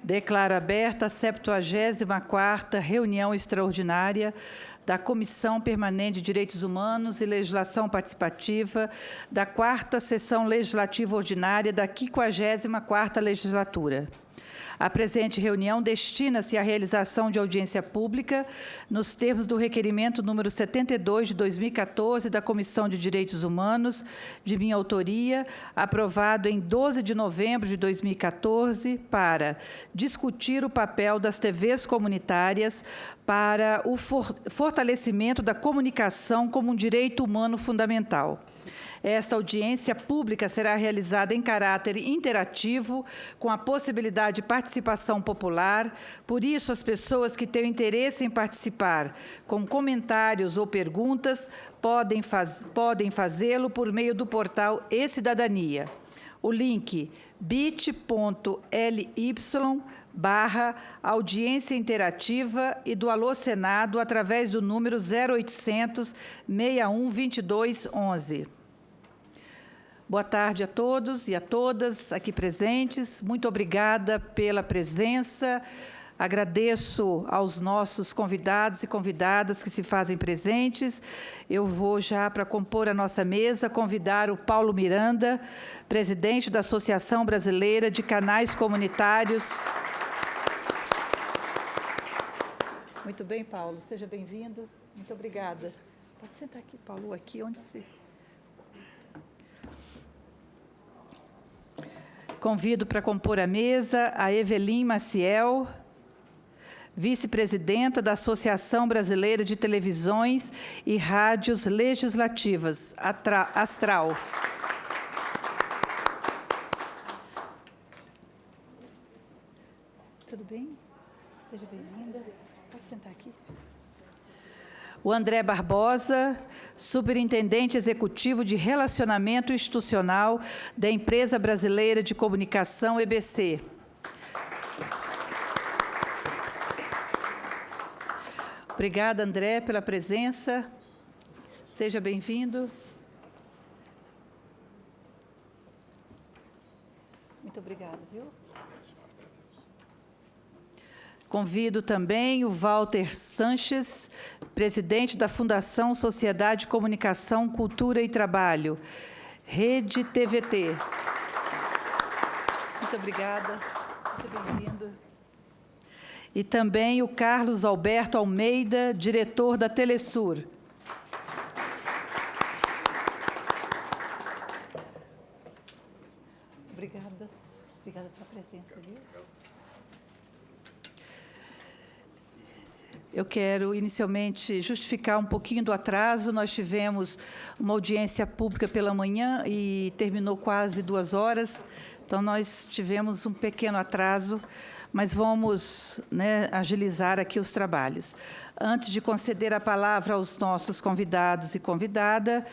Declaro aberta a 74ª reunião extraordinária da Comissão Permanente de Direitos Humanos e Legislação Participativa da 4ª Sessão Legislativa Ordinária da 54ª Legislatura. A presente reunião destina-se à realização de audiência pública nos termos do requerimento número 72 de 2014 da Comissão de Direitos Humanos, de minha autoria, aprovado em 12 de novembro de 2014, para discutir o papel das TVs comunitárias para o fortalecimento da comunicação como um direito humano fundamental. Esta audiência pública será realizada em caráter interativo, com a possibilidade de participação popular. Por isso, as pessoas que tenham interesse em participar com comentários ou perguntas podem fazê-lo por meio do portal e-Cidadania. O link bit.ly/audiência interativa e do Alô Senado através do número 0800 61 22 11. Boa tarde a todos e a todas aqui presentes. Muito obrigada pela presença. Agradeço aos nossos convidados e convidadas que se fazem presentes. Eu vou já, para compor a nossa mesa, convidar o Paulo Miranda, presidente da Associação Brasileira de Canais Comunitários. Muito bem, Paulo. Seja bem-vindo. Muito obrigada. Pode sentar aqui, Paulo, aqui onde se... Convido para compor a mesa a Evelyn Maciel, vice-presidenta da Associação Brasileira de Televisões e Rádios Legislativas, Astral. Tudo bem? Seja bem-vinda. Pode sentar aqui. O André Barbosa, superintendente executivo de Relacionamento Institucional da Empresa Brasileira de Comunicação, EBC. Obrigada, André, pela presença. Seja bem-vindo. Muito obrigada, viu? Convido também o Walter Sanches, presidente da Fundação Sociedade, Comunicação, Cultura e Trabalho, Rede TVT. Muito obrigada. Muito bem-vindo. E também o Carlos Alberto Almeida, diretor da Telesur. Obrigada. Obrigada pela presença, viu? Eu quero, inicialmente, justificar um pouquinho do atraso. Nós tivemos uma audiência pública pela manhã e terminou quase 2 horas. Então, nós tivemos um pequeno atraso, mas vamos, agilizar aqui os trabalhos. Antes de conceder a palavra aos nossos convidados e convidada,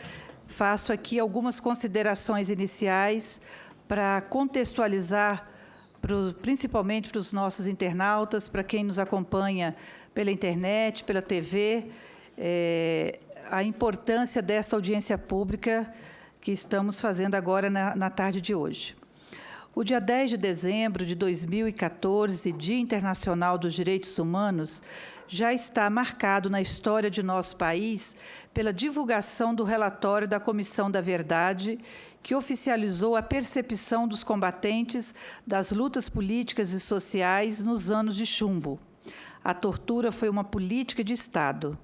faço aqui algumas considerações iniciais para contextualizar, principalmente para os nossos internautas, para quem nos acompanha pela internet, pela TV, a importância dessa audiência pública que estamos fazendo agora na tarde de hoje. O dia 10 de dezembro de 2014, Dia Internacional dos Direitos Humanos, já está marcado na história de nosso país pela divulgação do relatório da Comissão da Verdade, que oficializou a percepção dos combatentes das lutas políticas e sociais nos anos de chumbo. A tortura foi uma política de Estado.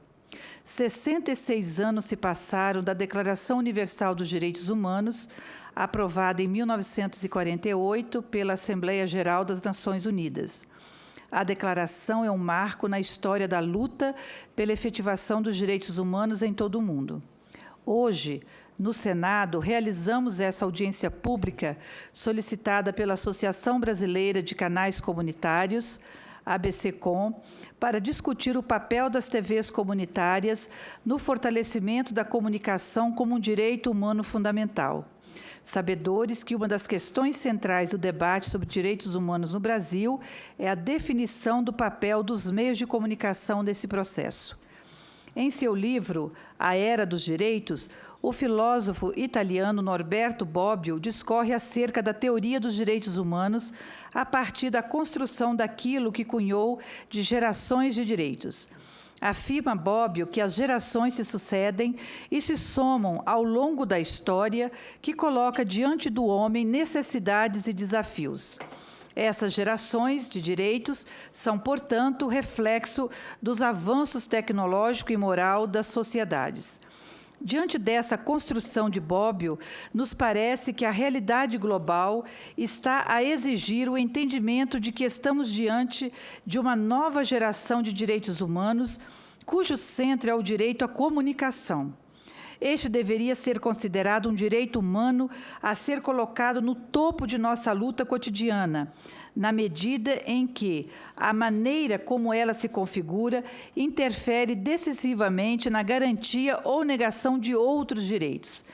66 anos se passaram da Declaração Universal dos Direitos Humanos, aprovada em 1948 pela Assembleia Geral das Nações Unidas. A declaração é um marco na história da luta pela efetivação dos direitos humanos em todo o mundo. Hoje, no Senado, realizamos essa audiência pública solicitada pela Associação Brasileira de Canais Comunitários, ABCCom, para discutir o papel das TVs comunitárias no fortalecimento da comunicação como um direito humano fundamental. Sabedores que uma das questões centrais do debate sobre direitos humanos no Brasil é a definição do papel dos meios de comunicação nesse processo. Em seu livro, A Era dos Direitos, O filósofo italiano Norberto Bobbio discorre acerca da teoria dos direitos humanos a partir da construção daquilo que cunhou de gerações de direitos. Afirma Bobbio que as gerações se sucedem e se somam ao longo da história, que coloca diante do homem necessidades e desafios. Essas gerações de direitos são, portanto, reflexo dos avanços tecnológico e moral das sociedades. Diante dessa construção de Bobbio, nos parece que a realidade global está a exigir o entendimento de que estamos diante de uma nova geração de direitos humanos, cujo centro é o direito à comunicação. Este deveria ser considerado um direito humano a ser colocado no topo de nossa luta cotidiana, na medida em que a maneira como ela se configura interfere decisivamente na garantia ou negação de outros direitos.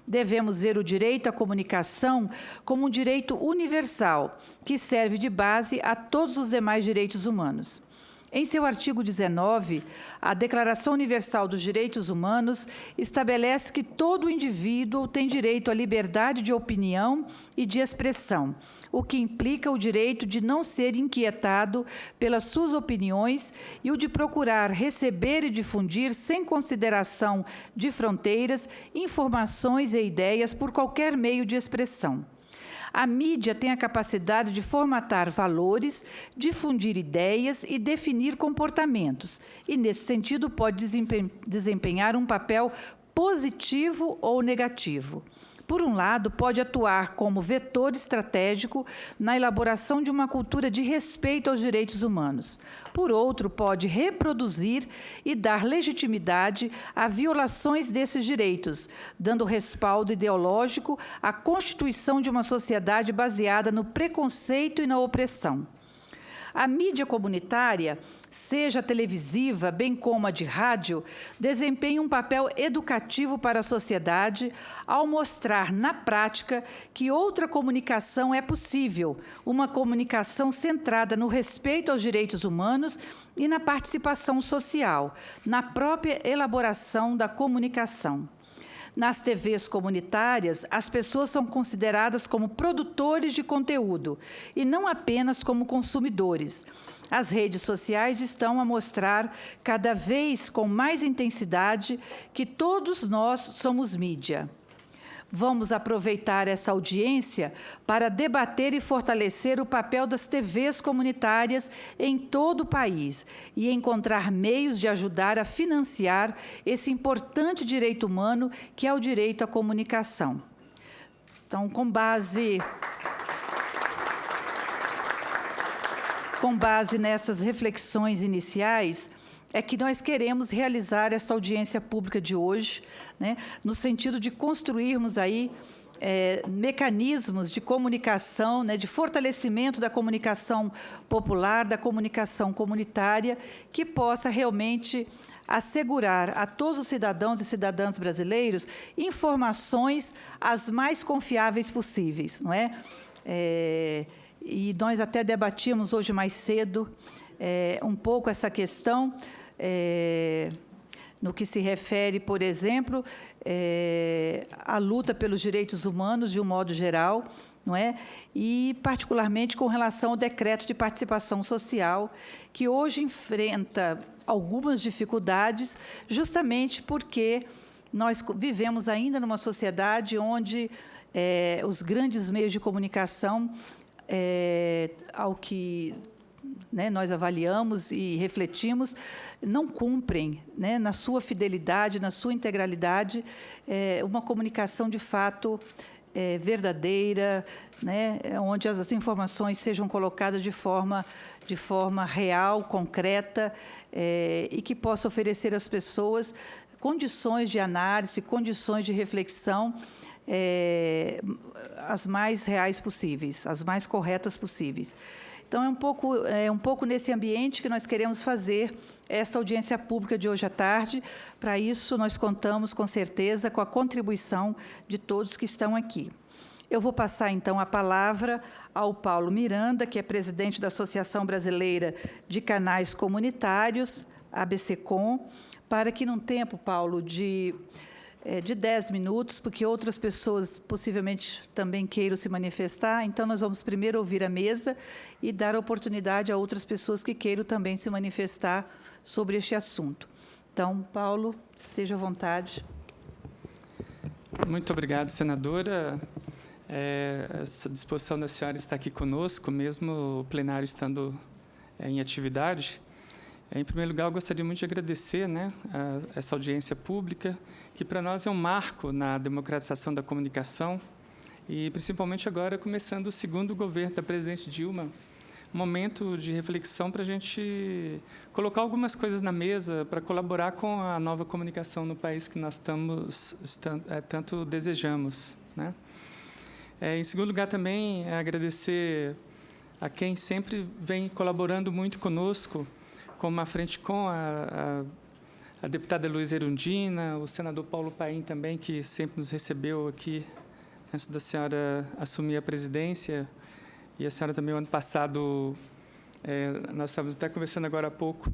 Devemos ver o direito à comunicação como um direito universal, que serve de base a todos os demais direitos humanos. Em seu artigo 19, a Declaração Universal dos Direitos Humanos estabelece que todo indivíduo tem direito à liberdade de opinião e de expressão, o que implica o direito de não ser inquietado pelas suas opiniões e o de procurar receber e difundir, sem consideração de fronteiras, informações e ideias por qualquer meio de expressão. A mídia tem a capacidade de formatar valores, difundir ideias e definir comportamentos, e, nesse sentido, pode desempenhar um papel positivo ou negativo. Por um lado, pode atuar como vetor estratégico na elaboração de uma cultura de respeito aos direitos humanos. Por outro, pode reproduzir e dar legitimidade a violações desses direitos, dando respaldo ideológico à constituição de uma sociedade baseada no preconceito e na opressão. A mídia comunitária, seja televisiva, bem como a de rádio, desempenha um papel educativo para a sociedade ao mostrar, na prática, que outra comunicação é possível, uma comunicação centrada no respeito aos direitos humanos e na participação social, na própria elaboração da comunicação. Nas TVs comunitárias, as pessoas são consideradas como produtores de conteúdo e não apenas como consumidores. As redes sociais estão a mostrar cada vez com mais intensidade que todos nós somos mídia. Vamos aproveitar essa audiência para debater e fortalecer o papel das TVs comunitárias em todo o país e encontrar meios de ajudar a financiar esse importante direito humano que é o direito à comunicação. Então, com base nessas reflexões iniciais, é que nós queremos realizar esta audiência pública de hoje, né, no sentido de construirmos aí mecanismos de comunicação, né, de fortalecimento da comunicação popular, da comunicação comunitária, que possa realmente assegurar a todos os cidadãos e cidadãs brasileiros informações as mais confiáveis possíveis, não é? E nós até debatíamos hoje mais cedo um pouco essa questão, no que se refere, por exemplo, à luta pelos direitos humanos de um modo geral, não é? E, particularmente, com relação ao decreto de participação social, que hoje enfrenta algumas dificuldades, justamente porque nós vivemos ainda numa sociedade onde os grandes meios de comunicação, ao que nós avaliamos e refletimos, não cumprem, na sua fidelidade, na sua integralidade, uma comunicação de fato verdadeira, onde as informações sejam colocadas de forma real, concreta, e que possa oferecer às pessoas condições de análise, condições de reflexão, as mais reais possíveis, as mais corretas possíveis. Então, é um pouco nesse ambiente que nós queremos fazer esta audiência pública de hoje à tarde. Para isso, nós contamos, com certeza, com a contribuição de todos que estão aqui. Eu vou passar, então, a palavra ao Paulo Miranda, que é presidente da Associação Brasileira de Canais Comunitários, ABCCom, para que, num tempo, Paulo, de de 10 minutos, porque outras pessoas possivelmente também queiram se manifestar. Então, nós vamos primeiro ouvir a mesa e dar oportunidade a outras pessoas que queiram também se manifestar sobre este assunto. Então, Paulo, esteja à vontade. Muito obrigado, senadora. Essa disposição da senhora estar aqui conosco, mesmo o plenário estando em atividade. Em primeiro lugar, eu gostaria muito de agradecer, né, essa audiência pública, que para nós é um marco na democratização da comunicação, e principalmente agora, começando o segundo governo da presidente Dilma, momento de reflexão para a gente colocar algumas coisas na mesa para colaborar com a nova comunicação no país que nós tanto desejamos, né? Em segundo lugar, também agradecer a quem sempre vem colaborando muito conosco, como a Frente Com, a deputada Luísa Erundina, o senador Paulo Paim também, que sempre nos recebeu aqui antes da senhora assumir a presidência. E a senhora também, o ano passado, nós estávamos até conversando agora há pouco,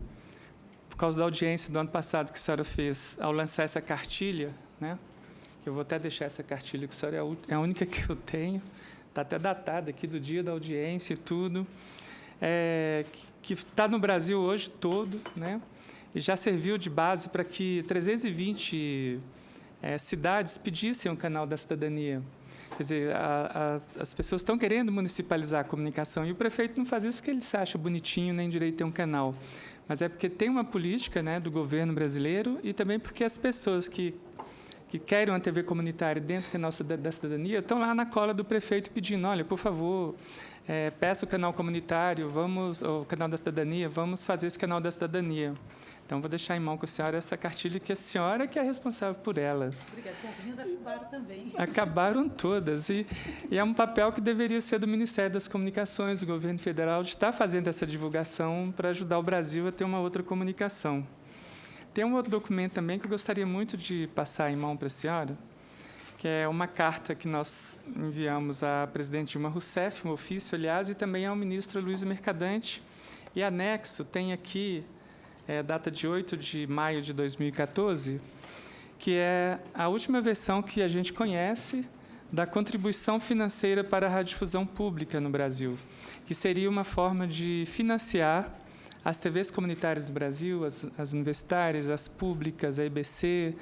por causa da audiência do ano passado que a senhora fez ao lançar essa cartilha, né? Eu vou até deixar essa cartilha, que a senhora é a única que eu tenho, está até datada aqui do dia da audiência e tudo, que está no Brasil hoje todo, né? E já serviu de base para que 320 cidades pedissem um canal da cidadania. Quer dizer, as pessoas estão querendo municipalizar a comunicação e o prefeito não faz isso porque ele se acha bonitinho, nem direito ter um canal. Mas é porque tem uma política, né, do governo brasileiro e também porque as pessoas que querem uma TV comunitária dentro do canal da cidadania estão lá na cola do prefeito pedindo, olha, por favor, peça o canal comunitário, o canal da cidadania, vamos fazer esse canal da cidadania. Então, vou deixar em mão com a senhora essa cartilha, que a senhora que é responsável por ela. Obrigada, porque as minhas acabaram também. Acabaram todas. E é um papel que deveria ser do Ministério das Comunicações, do governo federal, de estar fazendo essa divulgação para ajudar o Brasil a ter uma outra comunicação. Tem um outro documento também que eu gostaria muito de passar em mão para a senhora, que é uma carta que nós enviamos à presidente Dilma Rousseff, um ofício, aliás, e também ao ministro Luiz Mercadante. E anexo tem aqui data de 8 de maio de 2014, que é a última versão que a gente conhece da contribuição financeira para a radiodifusão pública no Brasil, que seria uma forma de financiar as TVs comunitárias do Brasil, as universitárias, as públicas, a EBC,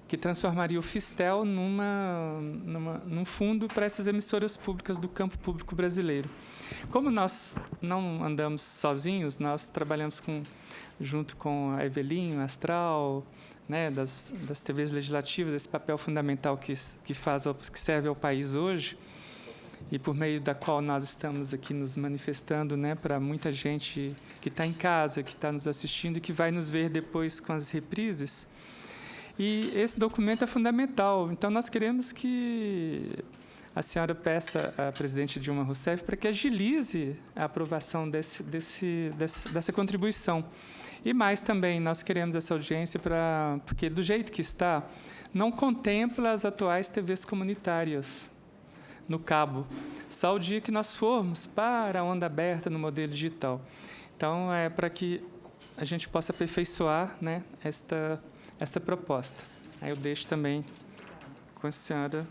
que transformaria o Fistel num fundo para essas emissoras públicas do campo público brasileiro. Como nós não andamos sozinhos, nós trabalhamos junto com a Evelinho, a Astral, né, das TVs legislativas, esse papel fundamental que serve ao país hoje, e por meio da qual nós estamos aqui nos manifestando, né, para muita gente que está em casa, que está nos assistindo e que vai nos ver depois com as reprises. E esse documento é fundamental. Então, nós queremos que a senhora peça à presidente Dilma Rousseff para que agilize a aprovação dessa contribuição. E mais também, nós queremos essa audiência porque, do jeito que está, não contempla as atuais TVs comunitárias no cabo, só o dia que nós formos para a onda aberta no modelo digital. Então, é para que a gente possa aperfeiçoar, né, esta proposta. Aí eu deixo também com a senhora.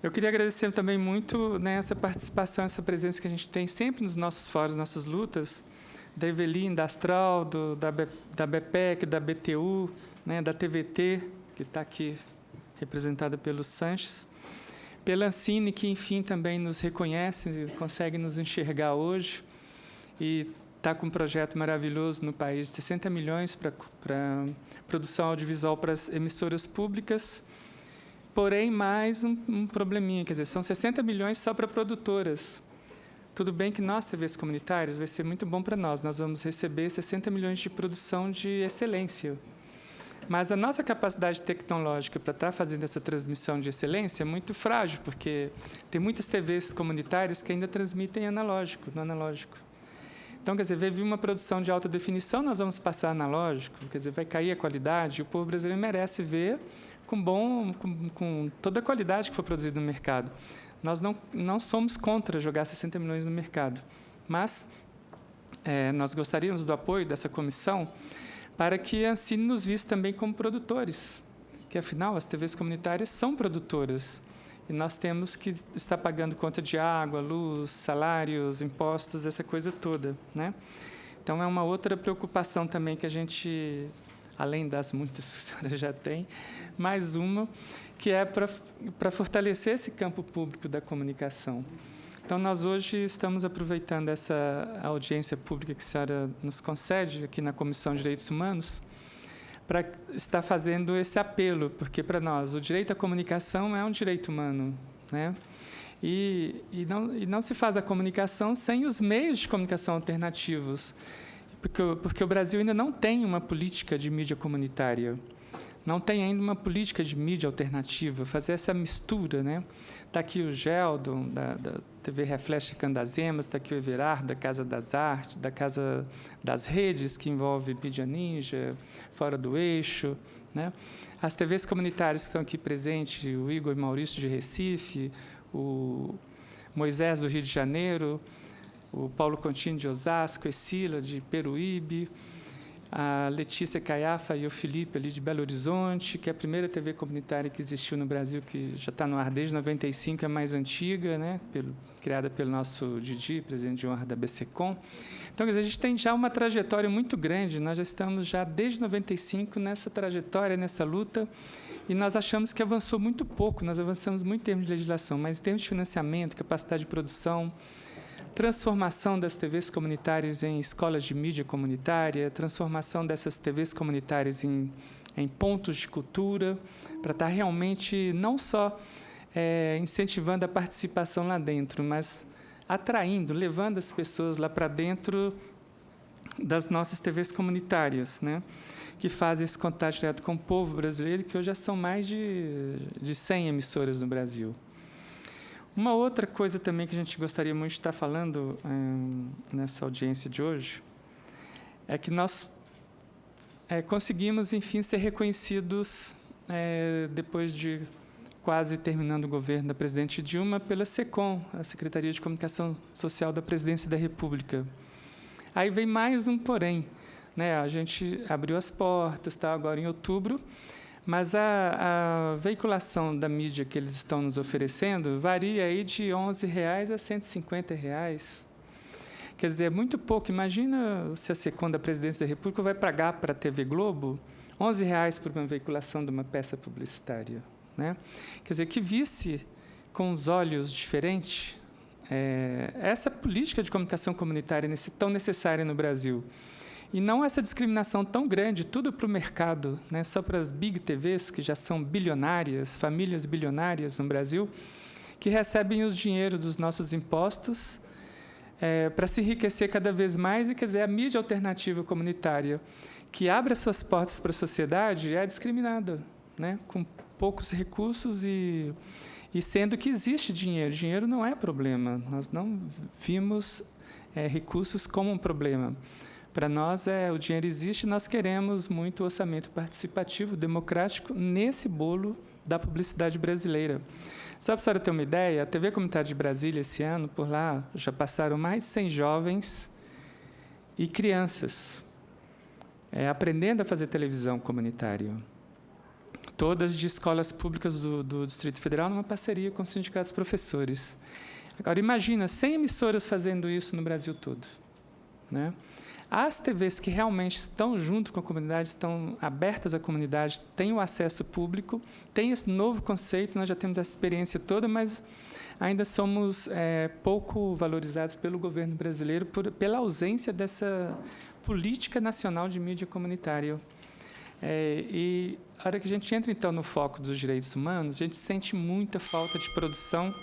Eu queria agradecer também muito, né, essa participação, essa presença que a gente tem sempre nos nossos fóruns, nossas lutas, da Eveline, da Astral, da BPEC, da BTU, né, da TVT, que está aqui representada pelo Sanches, pela Ancine, que, enfim, também nos reconhece, consegue nos enxergar hoje, e está com um projeto maravilhoso no país de 60 milhões para produção audiovisual para as emissoras públicas, porém, mais um probleminha, quer dizer, são 60 milhões só para produtoras. Tudo bem que nós, TVs comunitárias, vai ser muito bom para nós vamos receber 60 milhões de produção de excelência. Mas a nossa capacidade tecnológica para estar fazendo essa transmissão de excelência é muito frágil, porque tem muitas TVs comunitárias que ainda transmitem no analógico. Então, quer dizer, vai vir uma produção de alta definição, nós vamos passar analógico, quer dizer, vai cair a qualidade, e o povo brasileiro merece ver com toda a qualidade que for produzida no mercado. Nós não somos contra jogar 60 milhões no mercado, mas nós gostaríamos do apoio dessa comissão para que a Ancine nos visse também como produtores que, afinal, as TVs comunitárias são produtoras e nós temos que estar pagando conta de água, luz, salários, impostos, essa coisa toda, né? Então, é uma outra preocupação também que a gente, além das muitas que a senhora já tem, mais uma, que é para fortalecer esse campo público da comunicação. Então, nós hoje estamos aproveitando essa audiência pública que a senhora nos concede aqui na Comissão de Direitos Humanos para estar fazendo esse apelo, porque, para nós, o direito à comunicação é um direito humano, né? E não se faz a comunicação sem os meios de comunicação alternativos, porque o Brasil ainda não tem uma política de mídia comunitária, não tem ainda uma política de mídia alternativa, fazer essa mistura, né? Está aqui o Geldon, da TV Reflete Candazemas, está aqui o Everardo, da Casa das Artes, da Casa das Redes, que envolve Mídia Ninja, Fora do Eixo, né? As TVs comunitárias que estão aqui presentes, o Igor e Maurício de Recife, o Moisés do Rio de Janeiro, o Paulo Contini de Osasco, Escila de Peruíbe, a Letícia Caiafa e o Felipe, ali de Belo Horizonte, que é a primeira TV comunitária que existiu no Brasil, que já está no ar desde 95, é mais antiga, né? Criada pelo nosso Didi, presidente de honra da BCCOM. Então, quer dizer, a gente tem já uma trajetória muito grande, nós já estamos já desde 95 nessa trajetória, nessa luta, e nós achamos que avançou muito pouco, nós avançamos muito em termos de legislação, mas em termos de financiamento, capacidade de produção, transformação das TVs comunitárias em escolas de mídia comunitária, transformação dessas TVs comunitárias em pontos de cultura, para estar realmente não só incentivando a participação lá dentro, mas atraindo, levando as pessoas lá para dentro das nossas TVs comunitárias, né, que fazem esse contato direto com o povo brasileiro, que hoje já são mais de 100 emissoras no Brasil. Uma outra coisa também que a gente gostaria muito de estar falando nessa audiência de hoje é que nós conseguimos, enfim, ser reconhecidos, depois de quase terminando o governo da presidente Dilma, pela SECOM, a Secretaria de Comunicação Social da Presidência da República. Aí vem mais um porém, né? A gente abriu as portas, tá, agora em outubro, mas a veiculação da mídia que eles estão nos oferecendo varia aí de R$ 11,00 a R$ 150,00. Quer dizer, é muito pouco. Imagina se a SECOM da Presidência da República vai pagar para a TV Globo R$ 11,00 por uma veiculação de uma peça publicitária, né? Quer dizer, que visse com os olhos diferentes essa política de comunicação comunitária tão necessária no Brasil. E não essa discriminação tão grande, tudo para o mercado, né? Só para as big TVs, que já são bilionárias, famílias bilionárias no Brasil, que recebem os dinheiros dos nossos impostos para se enriquecer cada vez mais. E, quer dizer, a mídia alternativa comunitária, que abre as suas portas para a sociedade, é discriminada, né? Com poucos recursos e sendo que existe dinheiro. Dinheiro não é problema. Nós não vimos recursos como um problema. Para nós, o dinheiro existe e nós queremos muito orçamento participativo, democrático, nesse bolo da publicidade brasileira. Só para a senhora ter uma ideia, a TV Comunitária de Brasília, esse ano, por lá, já passaram mais de 100 jovens e crianças aprendendo a fazer televisão comunitária. Todas de escolas públicas do Distrito Federal, numa parceria com os sindicatos professores. Agora, imagina, 100 emissoras fazendo isso no Brasil todo, né? As TVs que realmente estão junto com a comunidade, estão abertas à comunidade, têm o acesso público, têm esse novo conceito, nós já temos essa experiência toda, mas ainda somos pouco valorizados pelo governo brasileiro pela ausência dessa política nacional de mídia comunitária. E a hora que a gente entra, então, no foco dos direitos humanos, a gente sente muita falta de produção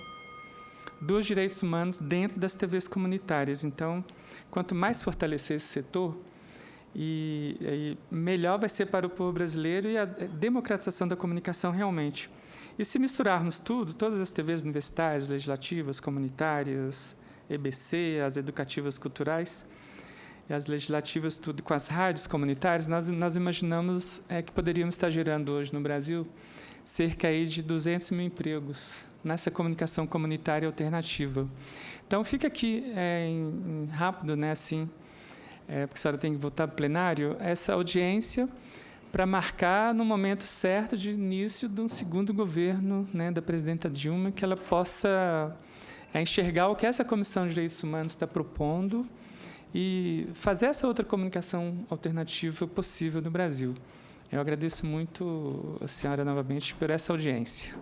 dos direitos humanos dentro das TVs comunitárias. Então, quanto mais fortalecer esse setor, e melhor vai ser para o povo brasileiro e a democratização da comunicação realmente. E se misturarmos tudo, todas as TVs universitárias, legislativas, comunitárias, EBC, as educativas culturais, e as legislativas, tudo com as rádios comunitárias, nós imaginamos que poderíamos estar gerando hoje no Brasil cerca aí de 200 mil empregos nessa comunicação comunitária alternativa. Então, fica aqui rápido, né, assim, porque a senhora tem que voltar para o plenário, essa audiência para marcar no momento certo de início de um segundo governo, né, da presidenta Dilma, que ela possa enxergar o que essa Comissão de Direitos Humanos está propondo e fazer essa outra comunicação alternativa possível no Brasil. Eu agradeço muito a senhora novamente por essa audiência.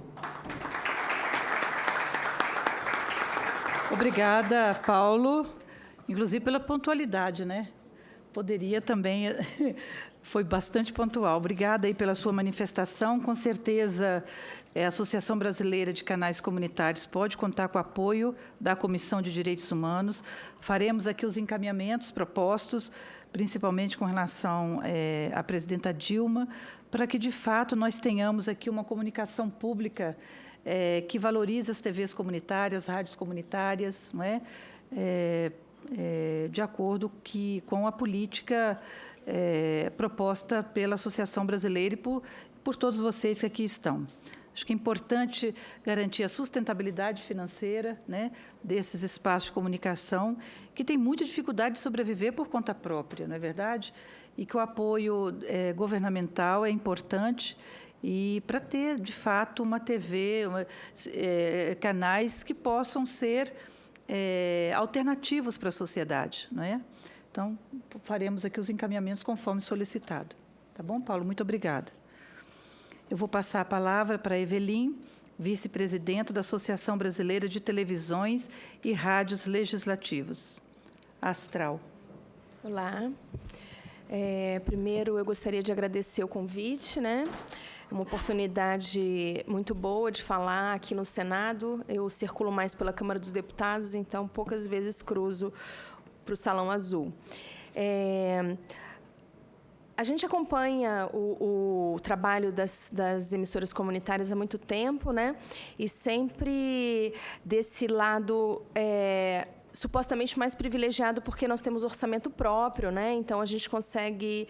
Obrigada, Paulo, inclusive pela pontualidade, né? Poderia também, foi bastante pontual. Obrigada aí pela sua manifestação. Com certeza, a Associação Brasileira de Canais Comunitários pode contar com o apoio da Comissão de Direitos Humanos. Faremos aqui os encaminhamentos propostos, principalmente com relação à presidenta Dilma, para que, de fato, nós tenhamos aqui uma comunicação pública que valorize as TVs comunitárias, rádios comunitárias, não é? De acordo com a política proposta pela Associação Brasileira e por todos vocês que aqui estão. Acho que é importante garantir a sustentabilidade financeira, né, desses espaços de comunicação, que têm muita dificuldade de sobreviver por conta própria, não é verdade? E que o apoio governamental é importante e para ter, de fato, uma TV, canais que possam ser alternativos para a sociedade, não é? Então, faremos aqui os encaminhamentos conforme solicitado. Tá bom, Paulo? Muito obrigada. Eu vou passar a palavra para a Evelyn, vice-presidenta da Associação Brasileira de Televisões e Rádios Legislativos. Astral. Olá. Primeiro, eu gostaria de agradecer o convite, né? É uma oportunidade muito boa de falar aqui no Senado. Eu circulo mais pela Câmara dos Deputados, então poucas vezes cruzo para o Salão Azul. A gente acompanha o trabalho das emissoras comunitárias há muito tempo, né? E sempre desse lado supostamente mais privilegiado, porque nós temos orçamento próprio, né? Então a gente consegue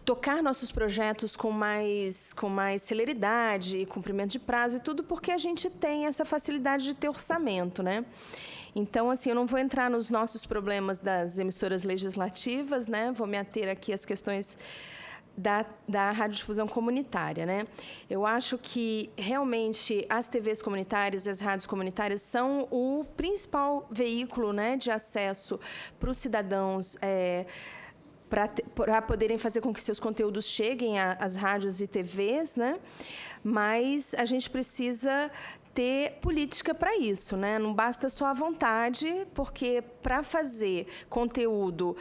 tocar nossos projetos com mais celeridade e cumprimento de prazo e tudo, porque a gente tem essa facilidade de ter orçamento, né? Então, assim, eu não vou entrar nos nossos problemas das emissoras legislativas, né? Vou me ater aqui às questões da radiodifusão comunitária, né? Eu acho que, realmente, as TVs comunitárias e as rádios comunitárias são o principal veículo, né, de acesso para os cidadãos, para poderem fazer com que seus conteúdos cheguem às rádios e TVs, né? Mas a gente precisa ter política para isso, né? Não basta só a vontade, porque para fazer conteúdo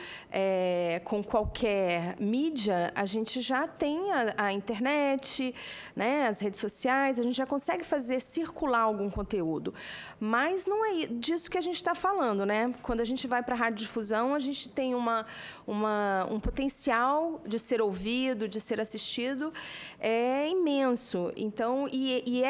com qualquer mídia, a gente já tem a internet, né? As redes sociais, a gente já consegue fazer circular algum conteúdo. Mas não é disso que a gente está falando, né? Quando a gente vai para a radiodifusão, a gente tem um potencial de ser ouvido, de ser assistido, imenso. Então, e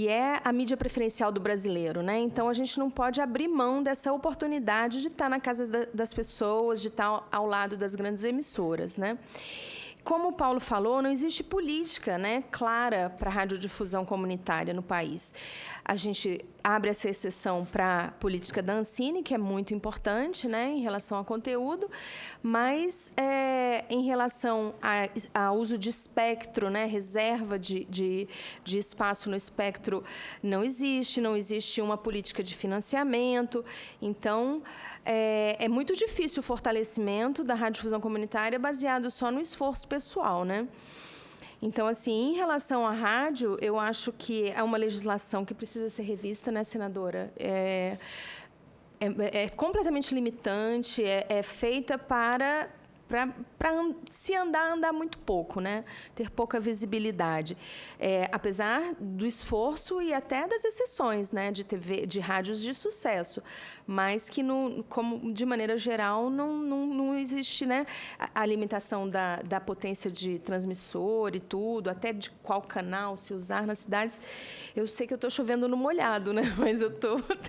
é a mídia preferencial do brasileiro, né? Então, a gente não pode abrir mão dessa oportunidade de estar na casa das pessoas, de estar ao lado das grandes emissoras, né? Como o Paulo falou, não existe política, né, clara para a radiodifusão comunitária no país. A gente abre essa exceção para a política da Ancine, que é muito importante, né, em relação ao conteúdo, mas em relação ao uso de espectro, né, reserva de espaço no espectro, não existe uma política de financiamento. Então, é muito difícil o fortalecimento da radiodifusão comunitária baseado só no esforço pessoal, né? Então, assim, em relação à rádio, eu acho que é uma legislação que precisa ser revista, né, senadora? É completamente limitante, é feita para se andar muito pouco, né? Ter pouca visibilidade. Apesar do esforço e até das exceções, né, de TV, de rádios de sucesso, mas que, como de maneira geral, não existe, né, a limitação da potência de transmissor e tudo, até de qual canal se usar nas cidades. Eu sei que eu estou chovendo no molhado, né? Mas eu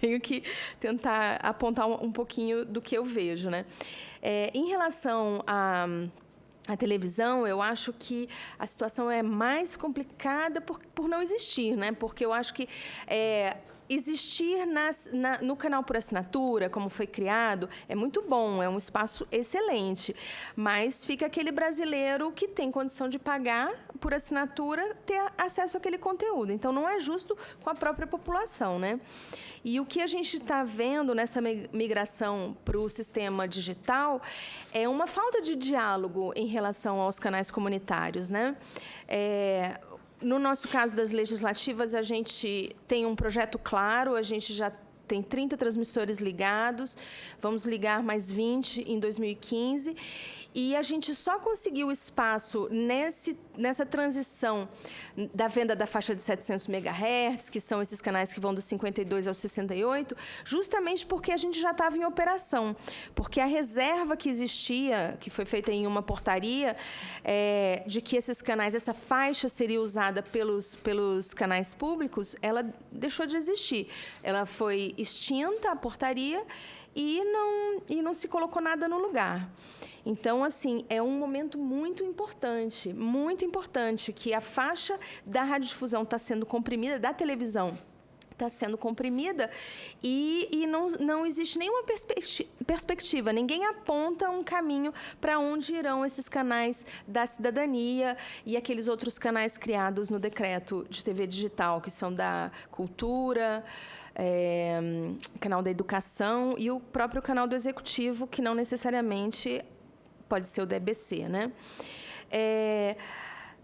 tenho que tentar apontar um pouquinho do que eu vejo, né? Em relação à televisão, eu acho que a situação é mais complicada por não existir, né? Porque eu acho que existir no canal por assinatura, como foi criado, é muito bom, é um espaço excelente, mas fica aquele brasileiro que tem condição de pagar por assinatura ter acesso àquele conteúdo. Então, não é justo com a própria população, né? E o que a gente está vendo nessa migração para o sistema digital é uma falta de diálogo em relação aos canais comunitários, né? No nosso caso das legislativas, a gente tem um projeto claro, a gente já tem 30 transmissores ligados, vamos ligar mais 20 em 2015, e a gente só conseguiu espaço nessa transição da venda da faixa de 700 MHz, que são esses canais que vão dos 52 aos 68, justamente porque a gente já estava em operação, porque a reserva que existia, que foi feita em uma portaria, de que esses canais, essa faixa seria usada pelos canais públicos, ela deixou de existir. Ela foi extinta, a portaria, e não se colocou nada no lugar. Então, assim, é um momento muito importante, que a faixa da radiodifusão está sendo comprimida, da televisão está sendo comprimida, e não existe nenhuma perspectiva, ninguém aponta um caminho para onde irão esses canais da cidadania e aqueles outros canais criados no decreto de TV digital, que são da cultura, canal da educação e o próprio canal do executivo, que não necessariamente pode ser o da EBC, né?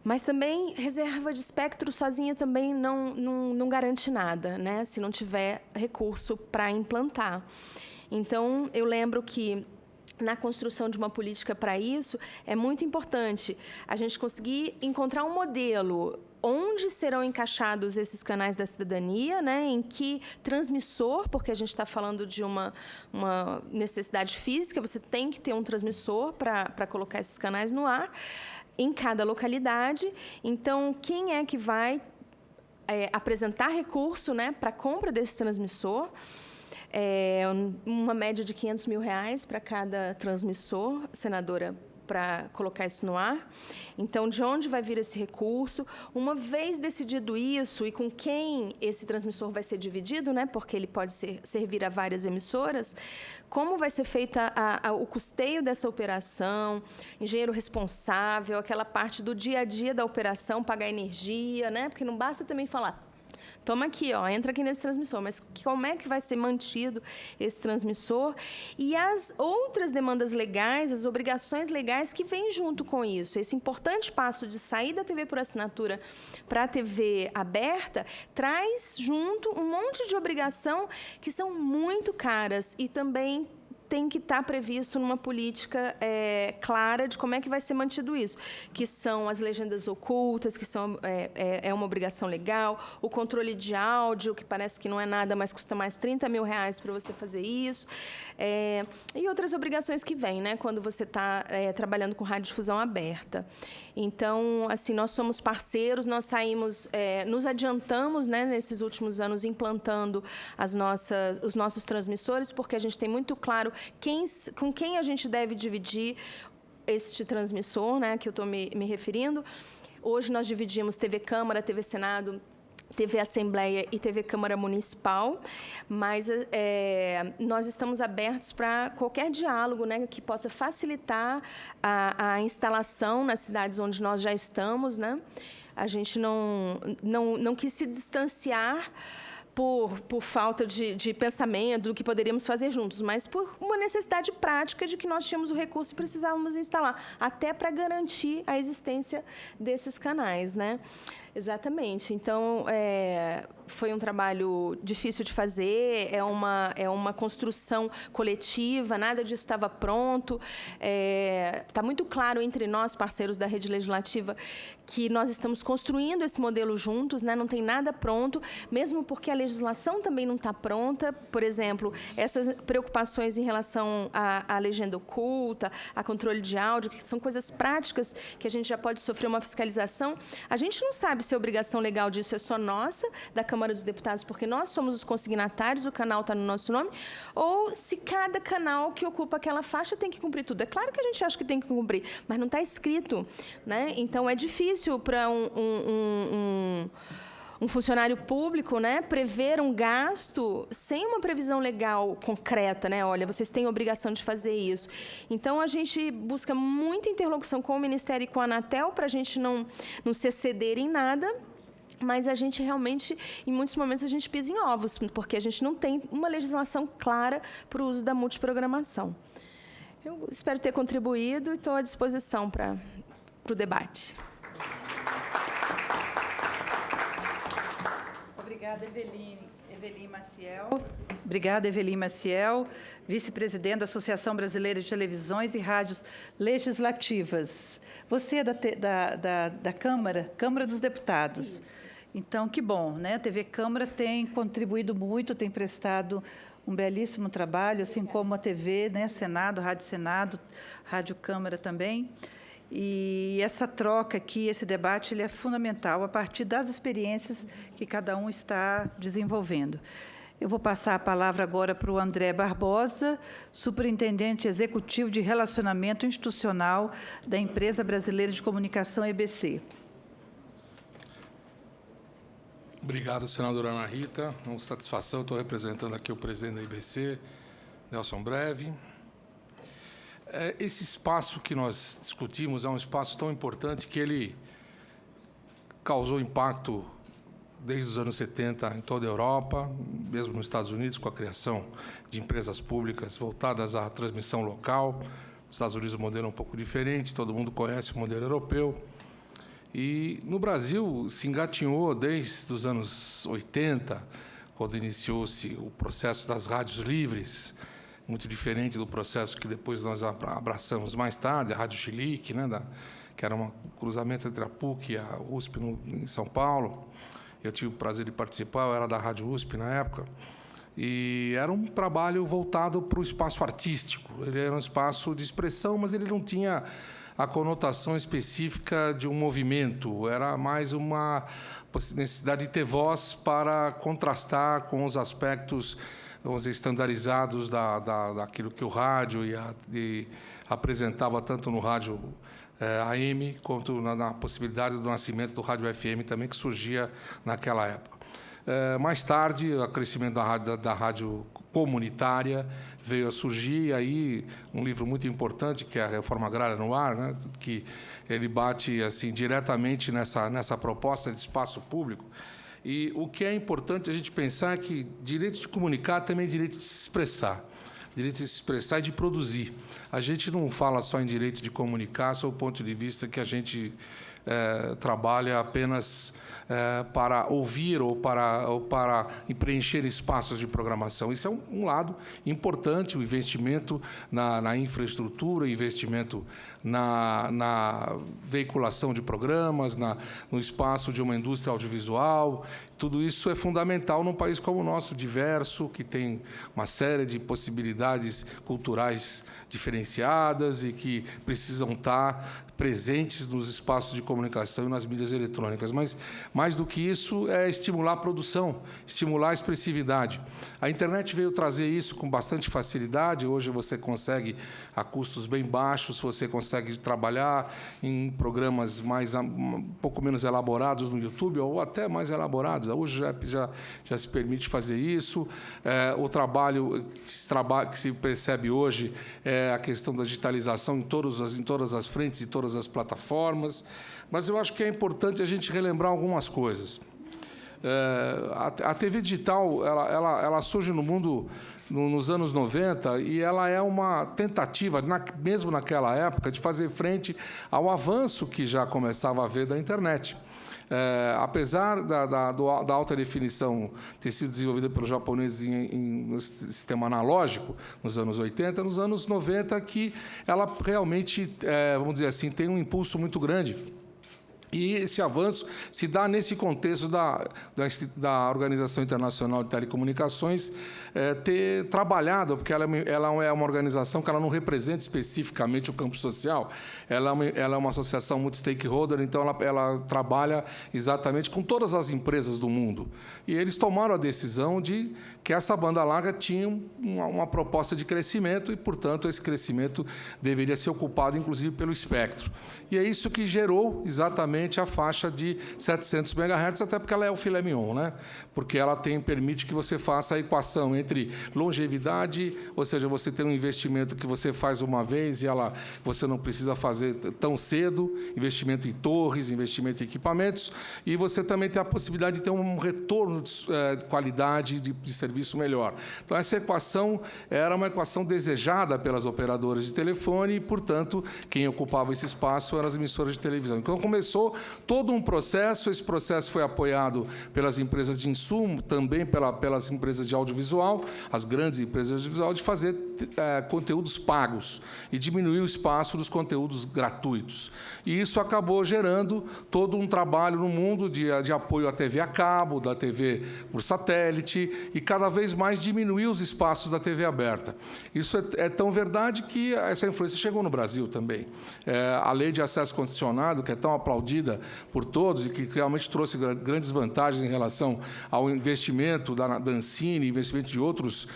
Mas também reserva de espectro sozinha também não garante nada, né? Se não tiver recurso para implantar. Então, eu lembro que na construção de uma política para isso, é muito importante a gente conseguir encontrar um modelo onde serão encaixados esses canais da cidadania, né? Em que transmissor, porque a gente está falando de uma necessidade física, você tem que ter um transmissor para colocar esses canais no ar, em cada localidade. Então, quem é que vai apresentar recurso, né, para a compra desse transmissor? Uma média de R$500 mil para cada transmissor, senadora, para colocar isso no ar. Então, de onde vai vir esse recurso? Uma vez decidido isso e com quem esse transmissor vai ser dividido, né, porque ele pode servir a várias emissoras, como vai ser feita o custeio dessa operação, engenheiro responsável, aquela parte do dia a dia da operação, pagar energia, né, porque não basta também falar, toma aqui, ó, entra aqui nesse transmissor, mas como é que vai ser mantido esse transmissor? E as outras demandas legais, as obrigações legais que vêm junto com isso. Esse importante passo de sair da TV por assinatura para a TV aberta traz junto um monte de obrigação que são muito caras e também tem que estar previsto numa política clara de como é que vai ser mantido isso, que são as legendas ocultas, que são uma obrigação legal, o controle de áudio, que parece que não é nada, mas custa mais R$30 mil para você fazer isso, e outras obrigações que vêm, né, quando você está trabalhando com radiodifusão aberta. Então, assim, nós somos parceiros, nós saímos, nos adiantamos, né, nesses últimos anos, implantando os nossos transmissores, porque a gente tem muito claro com quem a gente deve dividir este transmissor, né, que eu estou me referindo. Hoje nós dividimos TV Câmara, TV Senado, TV Assembleia e TV Câmara Municipal, mas nós estamos abertos para qualquer diálogo, né, que possa facilitar a instalação nas cidades onde nós já estamos, né? A gente não quis se distanciar por falta de pensamento do que poderíamos fazer juntos, mas por uma necessidade prática de que nós tínhamos o recurso e precisávamos instalar, até para garantir a existência desses canais, né? Exatamente. Então, foi um trabalho difícil de fazer, é uma construção coletiva, nada disso estava pronto. Está muito claro entre nós, parceiros da Rede Legislativa, que nós estamos construindo esse modelo juntos, né? Não tem nada pronto, mesmo porque a legislação também não está pronta. Por exemplo, essas preocupações em relação à legenda oculta, a controle de áudio, que são coisas práticas que a gente já pode sofrer uma fiscalização, a gente não sabe se a obrigação legal disso é só nossa, da Câmara dos Deputados, porque nós somos os consignatários, o canal está no nosso nome, ou se cada canal que ocupa aquela faixa tem que cumprir tudo. É claro que a gente acha que tem que cumprir, mas não está escrito, né? Então, é difícil para um um funcionário público, né, prever um gasto sem uma previsão legal concreta, né? Olha, vocês têm a obrigação de fazer isso. Então, a gente busca muita interlocução com o Ministério e com a Anatel para a gente não se exceder em nada, mas a gente realmente, em muitos momentos, a gente pisa em ovos, porque a gente não tem uma legislação clara para o uso da multiprogramação. Eu espero ter contribuído e estou à disposição para o debate. Obrigada, Eveline Maciel. Obrigada, Eveline Maciel, vice-presidente da Associação Brasileira de Televisões e Rádios Legislativas. Você é da Câmara dos Deputados. Isso. Então, que bom, né? A TV Câmara tem contribuído muito, tem prestado um belíssimo trabalho, assim como a TV, né? Senado, Rádio Câmara também. E essa troca aqui, esse debate, ele é fundamental a partir das experiências que cada um está desenvolvendo. Eu vou passar a palavra agora para o André Barbosa, superintendente executivo de relacionamento institucional da Empresa Brasileira de Comunicação, EBC. Obrigado, senadora Ana Rita. É uma satisfação, estou representando aqui o presidente da IBC, Nelson Breve. Esse espaço que nós discutimos é um espaço tão importante que ele causou impacto desde os anos 70 em toda a Europa, mesmo nos Estados Unidos, com a criação de empresas públicas voltadas à transmissão local. Nos Estados Unidos o modelo é um pouco diferente, todo mundo conhece o modelo europeu. E no Brasil se engatinhou desde os anos 80, quando iniciou-se o processo das rádios livres, muito diferente do processo que depois nós abraçamos mais tarde, a Rádio Chilique, né, que era um cruzamento entre a PUC e a USP em São Paulo. Eu tive o prazer de participar, eu era da Rádio USP na época, e era um trabalho voltado para o espaço artístico. Ele era um espaço de expressão, mas ele não tinha a conotação específica de um movimento, era mais uma necessidade de ter voz para contrastar com os aspectos, vamos dizer, estandarizados daquilo que o rádio apresentava tanto no rádio AM quanto na possibilidade do nascimento do rádio FM também, que surgia naquela época. Mais tarde, o crescimento da rádio comunitária veio a surgir, e aí um livro muito importante, que é a Reforma Agrária no Ar, né, que ele bate assim, diretamente nessa proposta de espaço público. E o que é importante a gente pensar é que direito de comunicar também é direito de se expressar. Direito de se expressar e de produzir. A gente não fala só em direito de comunicar, sob o ponto de vista que a gente trabalha apenas para ouvir ou para preencher espaços de programação. Isso é um lado importante, o investimento na infraestrutura, o investimento na veiculação de programas, no espaço de uma indústria audiovisual. Tudo isso é fundamental num país como o nosso, diverso, que tem uma série de possibilidades culturais diferenciadas e que precisam estar presentes nos espaços de comunicação e nas mídias eletrônicas. Mas, mais do que isso, é estimular a produção, estimular a expressividade. A internet veio trazer isso com bastante facilidade. Hoje você consegue, a custos bem baixos, você consegue trabalhar em programas um pouco menos elaborados no YouTube, ou até mais elaborados. Hoje já se permite fazer isso. O trabalho que se percebe hoje é a questão da digitalização em todas as frentes e todas as plataformas, mas eu acho que é importante a gente relembrar algumas coisas. A TV digital ela surge no mundo nos anos 90 e ela é uma tentativa, mesmo naquela época, de fazer frente ao avanço que já começava a haver da internet. Apesar da alta definição ter sido desenvolvida pelos japoneses no sistema analógico nos anos 80, nos anos 90 que ela realmente, vamos dizer assim, tem um impulso muito grande. E esse avanço se dá nesse contexto da Organização Internacional de Telecomunicações ter trabalhado, porque ela é uma organização que ela não representa especificamente o campo social, ela é uma associação multi-stakeholder, então ela trabalha exatamente com todas as empresas do mundo. E eles tomaram a decisão de que essa banda larga tinha uma proposta de crescimento e, portanto, esse crescimento deveria ser ocupado, inclusive, pelo espectro. E é isso que gerou exatamente exclusivamente a faixa de 700 MHz, até porque ela é o filé mignon, né? Porque ela permite que você faça a equação entre longevidade, ou seja, você tem um investimento que você faz uma vez e você não precisa fazer tão cedo, investimento em torres, investimento em equipamentos, e você também tem a possibilidade de ter um retorno de qualidade de serviço melhor. Então, essa equação era uma equação desejada pelas operadoras de telefone e, portanto, quem ocupava esse espaço eram as emissoras de televisão. Então, começou todo um processo, esse processo foi apoiado pelas empresas de insumo, também pelas empresas de audiovisual, as grandes empresas de audiovisual, de fazer conteúdos pagos e diminuir o espaço dos conteúdos gratuitos. E isso acabou gerando todo um trabalho no mundo de apoio à TV a cabo, da TV por satélite, e cada vez mais diminuir os espaços da TV aberta. Isso é tão verdade que essa influência chegou no Brasil também. A lei de acesso condicionado, que é tão aplaudida por todos e que realmente trouxe grandes vantagens em relação ao investimento da Ancine, investimento de outros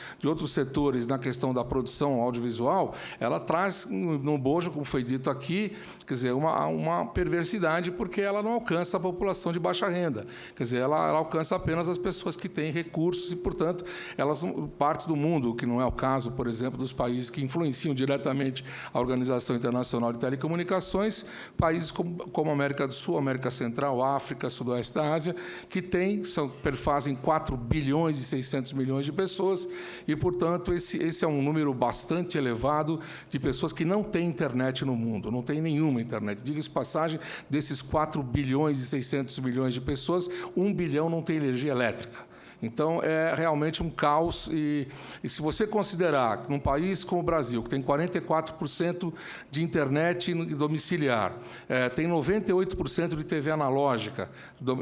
setores na questão da produção audiovisual, ela traz no bojo, como foi dito aqui, quer dizer, uma perversidade, porque ela não alcança a população de baixa renda. Quer dizer, ela alcança apenas as pessoas que têm recursos e, portanto, elas partes do mundo, que não é o caso, por exemplo, dos países que influenciam diretamente a Organização Internacional de Telecomunicações, países como a América do Sul, América Central, África, Sudoeste da Ásia, que perfazem 4 bilhões e 600 milhões de pessoas e, portanto, esse é um número bastante elevado de pessoas que não têm internet no mundo, não tem nenhuma internet. Diga-se de passagem, desses 4 bilhões e 600 milhões de pessoas, 1 bilhão não tem energia elétrica. Então, é realmente um caos. E se você considerar que num país como o Brasil, que tem 44% de internet domiciliar, tem 98% de TV analógica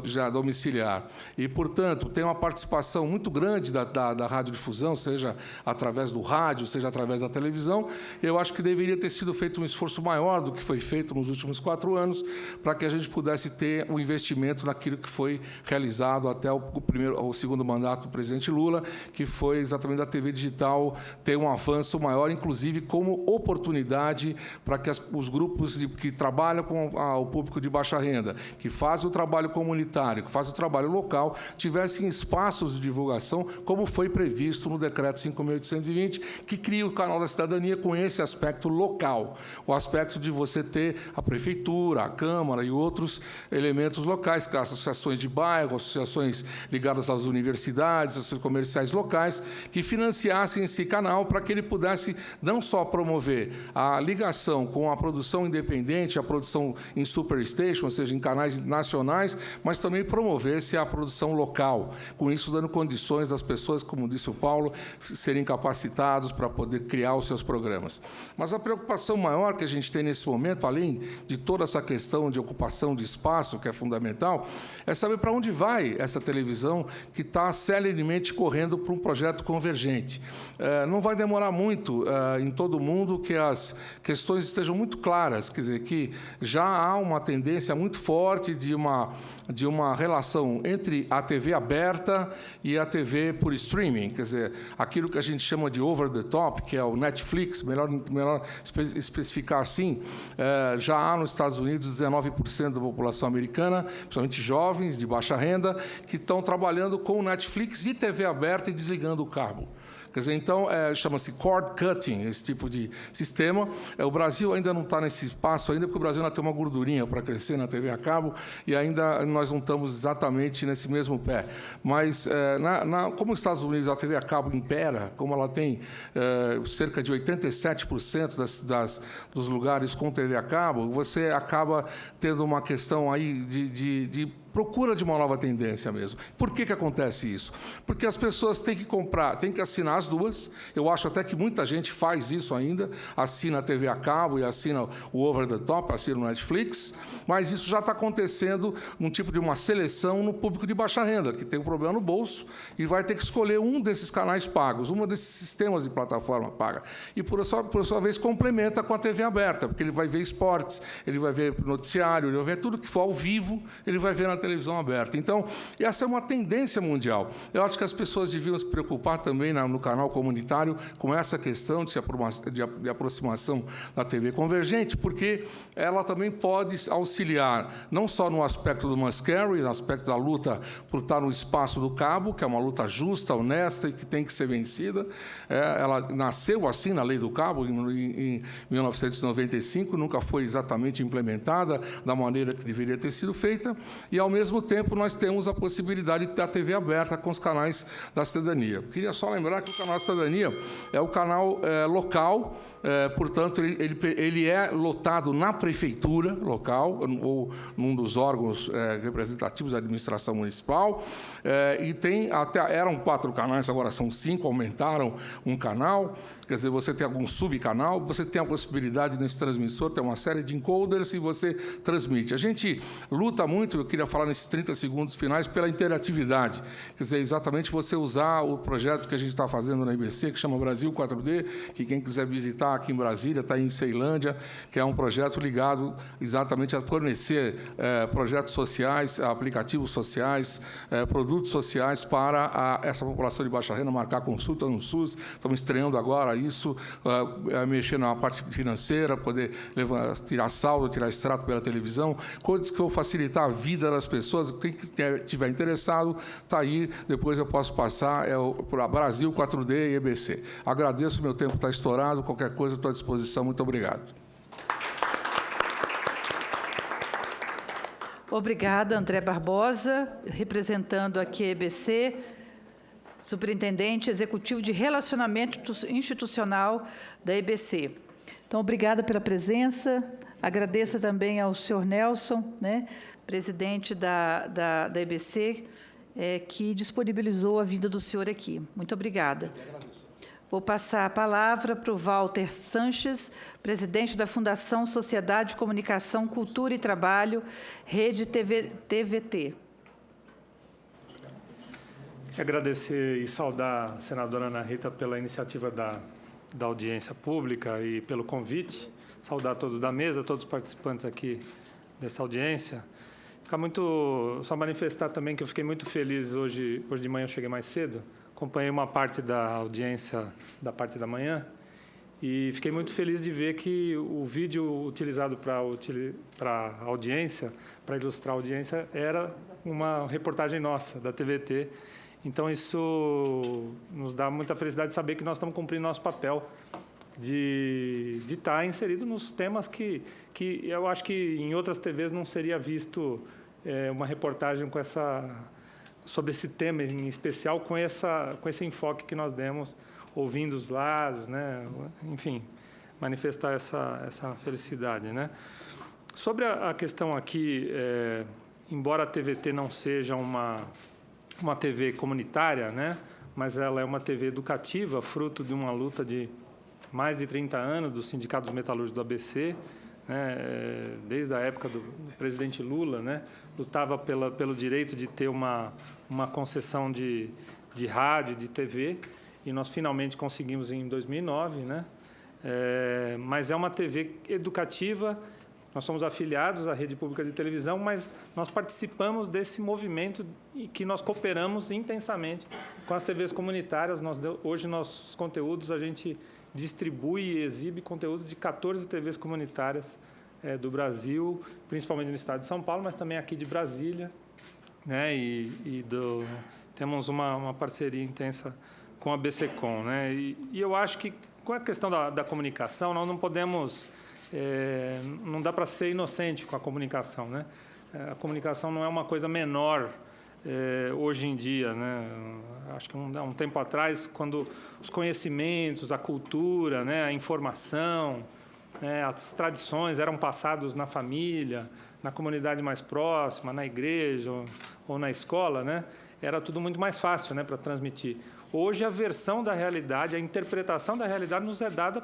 já domiciliar, e, portanto, tem uma participação muito grande da radiodifusão, seja através do rádio, seja através da televisão, eu acho que deveria ter sido feito um esforço maior do que foi feito nos últimos 4 anos para que a gente pudesse ter um investimento naquilo que foi realizado até o segundo mandato do presidente Lula, que foi exatamente da TV digital ter um avanço maior, inclusive como oportunidade para que os grupos que trabalham com o público de baixa renda, que fazem o trabalho comunitário, que fazem o trabalho local, tivessem espaços de divulgação, como foi previsto no Decreto 5.820, que cria o Canal da Cidadania com esse aspecto local, o aspecto de você ter a prefeitura, a Câmara e outros elementos locais, as associações de bairro, associações ligadas às universidades, associações comerciais locais, que financiassem esse canal para que ele pudesse não só promover a ligação com a produção independente, a produção em superstation, ou seja, em canais nacionais, mas também promovesse a produção local, com isso dando condições das pessoas, como disse o Paulo, serem capacitados para poder criar os seus programas. Mas a preocupação maior que a gente tem nesse momento, além de toda essa questão de ocupação de espaço, que é fundamental, é saber para onde vai essa televisão que está celeremente correndo para um projeto convergente. Não vai demorar muito em todo o mundo que as questões estejam muito claras, quer dizer, que já há uma tendência muito forte de uma relação entre a TV aberta e a TV por streaming, quer dizer, aquilo que a gente chama de over the top, que é o Netflix, melhor especificar assim, já há nos Estados Unidos 19% da população americana, principalmente jovens de baixa renda, que estão trabalhando com Netflix e TV aberta e desligando o cabo. Quer dizer, então, chama-se cord cutting, esse tipo de sistema. O Brasil ainda não está nesse espaço ainda, porque o Brasil ainda tem uma gordurinha para crescer na TV a cabo e ainda nós não estamos exatamente nesse mesmo pé. Mas, como os Estados Unidos, a TV a cabo impera, como ela tem cerca de 87% dos lugares com TV a cabo, você acaba tendo uma questão aí de procura de uma nova tendência mesmo. Por que acontece isso? Porque as pessoas têm que comprar, têm que assinar as duas. Eu acho até que muita gente faz isso ainda, assina a TV a cabo e assina o over the top, assina o Netflix, mas isso já está acontecendo num tipo de uma seleção no público de baixa renda, que tem um problema no bolso e vai ter que escolher um desses canais pagos, um desses sistemas de plataforma paga. E, por sua vez, complementa com a TV aberta, porque ele vai ver esportes, ele vai ver noticiário, ele vai ver tudo que for ao vivo, ele vai ver na televisão aberta. Então, essa é uma tendência mundial. Eu acho que as pessoas deviam se preocupar também no canal comunitário com essa questão de aproximação da TV convergente, porque ela também pode auxiliar, não só no aspecto do must carry, no aspecto da luta por estar no espaço do cabo, que é uma luta justa, honesta e que tem que ser vencida. Ela nasceu assim na Lei do Cabo, em 1995, nunca foi exatamente implementada da maneira que deveria ter sido feita, e, ao mesmo tempo, nós temos a possibilidade da TV aberta com os canais da cidadania. Queria só lembrar que o canal da cidadania é o canal local, portanto, ele é lotado na prefeitura local, ou num dos órgãos representativos da administração municipal, e tem eram 4 canais, agora são 5, aumentaram um canal, quer dizer, você tem algum subcanal, você tem a possibilidade nesse transmissor, tem uma série de encoders e você transmite. A gente luta muito, eu queria falar nesses 30 segundos finais, pela interatividade, quer dizer, exatamente você usar o projeto que a gente está fazendo na IBC, que chama Brasil 4D, que quem quiser visitar aqui em Brasília, está em Ceilândia, que é um projeto ligado exatamente a fornecer projetos sociais, aplicativos sociais, produtos sociais para essa população de baixa renda, marcar consulta no SUS. Estamos estreando agora isso, mexer na parte financeira, poder tirar saldo, tirar extrato pela televisão, coisas que vão facilitar a vida das pessoas. Quem estiver interessado, está aí, depois eu posso passar para Brasil 4D e EBC. Agradeço, meu tempo está estourado, qualquer coisa estou à disposição. Muito obrigado. Obrigada, André Barbosa, representando aqui a EBC, Superintendente Executivo de Relacionamento Institucional da EBC. Então, obrigada pela presença. Agradeço também ao senhor Nelson, né, presidente da EBC, que disponibilizou a vinda do senhor aqui. Muito obrigada. Vou passar a palavra para o Walter Sanches, presidente da Fundação Sociedade, Comunicação, Cultura e Trabalho, Rede TVT. Agradecer e saudar a senadora Ana Rita pela iniciativa da audiência pública e pelo convite. Saudar todos da mesa, todos os participantes aqui dessa audiência. Só manifestar também que eu fiquei muito feliz hoje de manhã, eu cheguei mais cedo, acompanhei uma parte da audiência da parte da manhã e fiquei muito feliz de ver que o vídeo utilizado para a audiência, para ilustrar a audiência, era uma reportagem nossa, da TVT. Então, isso nos dá muita felicidade de saber que nós estamos cumprindo nosso papel de estar inserido nos temas que eu acho que em outras TVs não seria visto uma reportagem sobre esse tema em especial, com esse enfoque que nós demos, ouvindo os lados, né? Enfim, manifestar essa felicidade, né? Sobre a questão aqui, embora a TVT não seja uma TV comunitária, né? Mas ela é uma TV educativa, fruto de uma luta de mais de 30 anos do Sindicato dos Metalúrgicos do ABC, né? Desde a época do presidente Lula, né? Lutava pelo direito de ter uma concessão de rádio, de TV, e nós finalmente conseguimos em 2009, né? Mas é uma TV educativa. Nós somos afiliados à Rede Pública de Televisão, mas nós participamos desse movimento e que nós cooperamos intensamente com as TVs comunitárias. Hoje, nossos conteúdos, a gente distribui e exibe conteúdos de 14 TVs comunitárias do Brasil, principalmente no estado de São Paulo, mas também aqui de Brasília, né? Temos uma parceria intensa com a BCCom, né? E eu acho que, com a questão da comunicação, nós não podemos... não dá para ser inocente com a comunicação, né? A comunicação não é uma coisa menor hoje em dia, né? Acho que um tempo atrás, quando os conhecimentos, a cultura, né, a informação, as tradições eram passados na família, na comunidade mais próxima, na igreja ou na escola, né? Era tudo muito mais fácil, né, para transmitir. Hoje, a versão da realidade, a interpretação da realidade nos é dada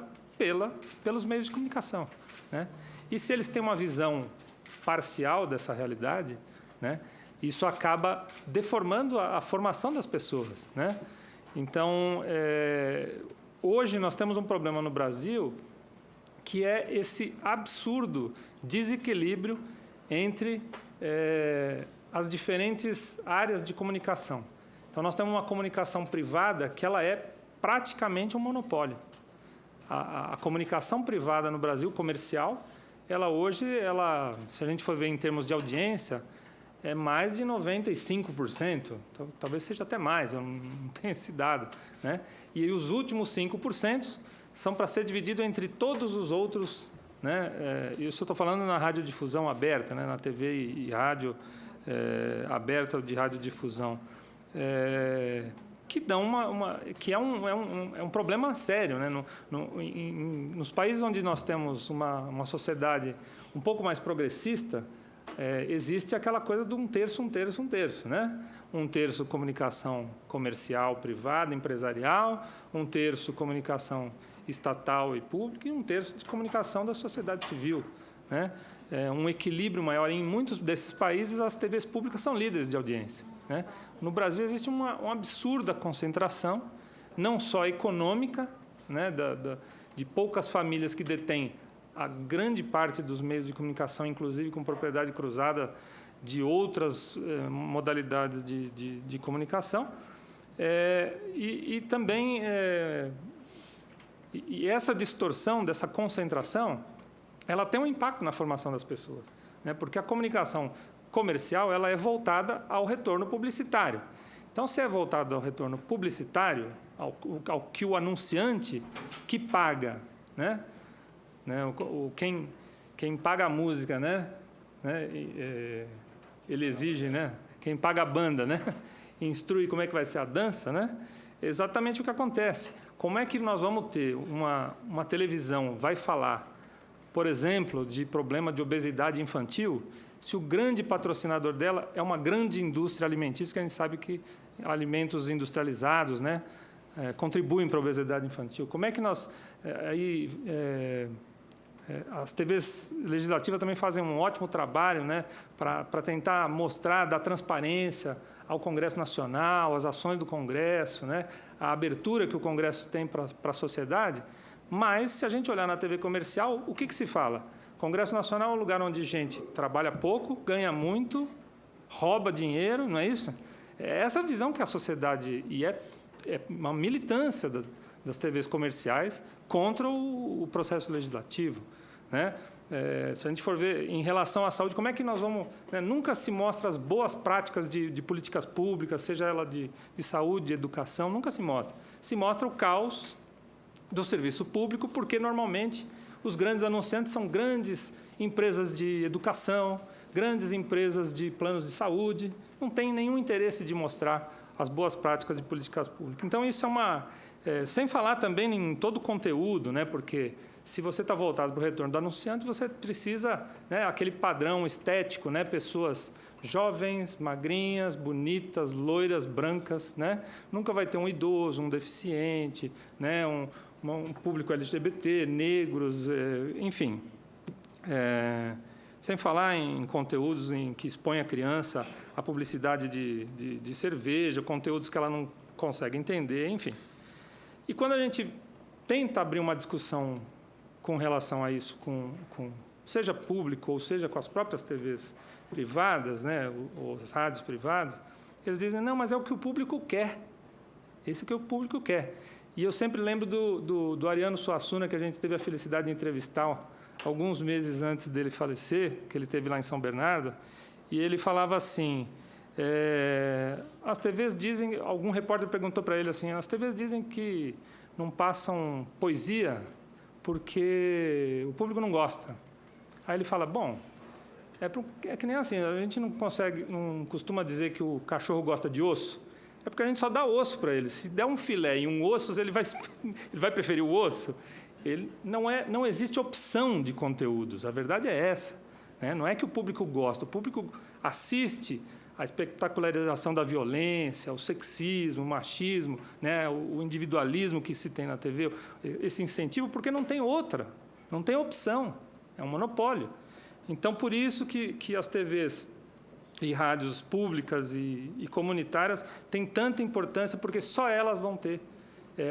pelos meios de comunicação, né? E se eles têm uma visão parcial dessa realidade, né, isso acaba deformando a formação das pessoas, né? Então, hoje nós temos um problema no Brasil que é esse absurdo desequilíbrio entre as diferentes áreas de comunicação. Então, nós temos uma comunicação privada que ela é praticamente um monopólio. A comunicação privada no Brasil, comercial, ela hoje, se a gente for ver em termos de audiência, é mais de 95%, talvez seja até mais, eu não tenho esse dado, né? E os últimos 5% são para ser dividido entre todos os outros, né? Isso eu estou falando na radiodifusão aberta, né? Na TV e rádio aberta de radiodifusão, que dão que é um problema sério, né? Nos países onde nós temos uma sociedade um pouco mais progressista, existe aquela coisa de um terço, né? Um terço comunicação comercial, privada, empresarial, um terço comunicação estatal e pública e um terço de comunicação da sociedade civil, né? Um equilíbrio maior. Em muitos desses países, as TVs públicas são líderes de audiência, né? No Brasil, existe uma absurda concentração, não só econômica, né? De poucas famílias que detêm a grande parte dos meios de comunicação, inclusive com propriedade cruzada de outras modalidades de comunicação. E também essa distorção dessa concentração, ela tem um impacto na formação das pessoas, né? Porque a comunicação comercial ela é voltada ao retorno publicitário. Então, se é voltado ao retorno publicitário, ao que o anunciante que paga, né? Quem paga a música, né? Ele exige, né? Quem paga a banda, né? Instrui como é que vai ser a dança, né? Exatamente o que acontece. Como é que nós vamos ter uma televisão vai falar, por exemplo, de problema de obesidade infantil, se o grande patrocinador dela é uma grande indústria alimentícia, que a gente sabe que alimentos industrializados, né? Contribuem para a obesidade infantil. Como é que nós as TVs legislativas também fazem um ótimo trabalho, né, para tentar mostrar, dar transparência ao Congresso Nacional, as ações do Congresso, né, a abertura que o Congresso tem para a sociedade. Mas, se a gente olhar na TV comercial, o que se fala? Congresso Nacional é um lugar onde gente trabalha pouco, ganha muito, rouba dinheiro, não é isso? É essa a visão que a sociedade... E é uma militância das TVs comerciais contra o processo legislativo, né? Se a gente for ver em relação à saúde, como é que nós vamos... Né? Nunca se mostra as boas práticas de políticas públicas, seja ela de saúde, de educação, nunca se mostra. Se mostra o caos do serviço público, porque normalmente os grandes anunciantes são grandes empresas de educação, grandes empresas de planos de saúde, não tem nenhum interesse de mostrar as boas práticas de políticas públicas. Então, isso sem falar também em todo o conteúdo, né? Porque se você está voltado para o retorno do anunciante, você precisa, né, aquele padrão estético, né? Pessoas jovens, magrinhas, bonitas, loiras, brancas, né? Nunca vai ter um idoso, um deficiente, né? Um público LGBT, negros, enfim. Sem falar em conteúdos em que expõe a criança a publicidade de cerveja, conteúdos que ela não consegue entender, enfim. E quando a gente tenta abrir uma discussão com relação a isso, seja público ou seja com as próprias TVs privadas, né, ou as rádios privadas, eles dizem, não, mas é o que o público quer. Isso é o que o público quer. E eu sempre lembro do Ariano Suassuna, que a gente teve a felicidade de entrevistar alguns meses antes dele falecer, que ele teve lá em São Bernardo, e ele falava assim, as TVs dizem, algum repórter perguntou para ele assim, as TVs dizem que não passam poesia porque o público não gosta. Aí ele fala, bom, é que nem assim, a gente não costuma dizer que o cachorro gosta de osso, é porque a gente só dá osso para ele. Se der um filé e um osso, ele vai preferir o osso. Não existe opção de conteúdos, a verdade é essa, né? Não é que o público gosta, o público assiste a espetacularização da violência, o sexismo, o machismo, né? O individualismo que se tem na TV, esse incentivo, porque não tem outra, não tem opção, é um monopólio. Então, por isso que as TVs e rádios públicas e comunitárias têm tanta importância, porque só elas vão ter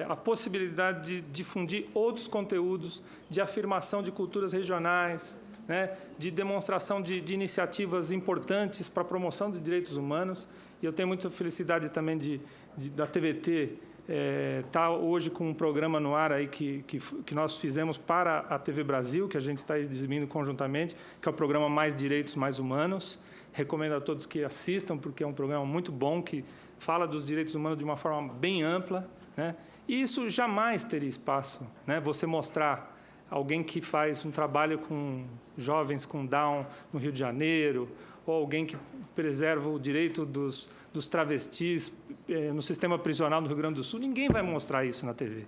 a possibilidade de difundir outros conteúdos, de afirmação de culturas regionais, né, de demonstração de iniciativas importantes para a promoção de direitos humanos. E eu tenho muita felicidade também da TVT estar hoje com um programa no ar aí que nós fizemos para a TV Brasil, que a gente está exibindo conjuntamente, que é o programa Mais Direitos, Mais Humanos. Recomendo a todos que assistam, porque é um programa muito bom, que fala dos direitos humanos de uma forma bem ampla, né? E isso jamais teria espaço, né? Você mostrar alguém que faz um trabalho com jovens com Down no Rio de Janeiro, ou alguém que preserva o direito dos travestis no sistema prisional do Rio Grande do Sul. Ninguém vai mostrar isso na TV.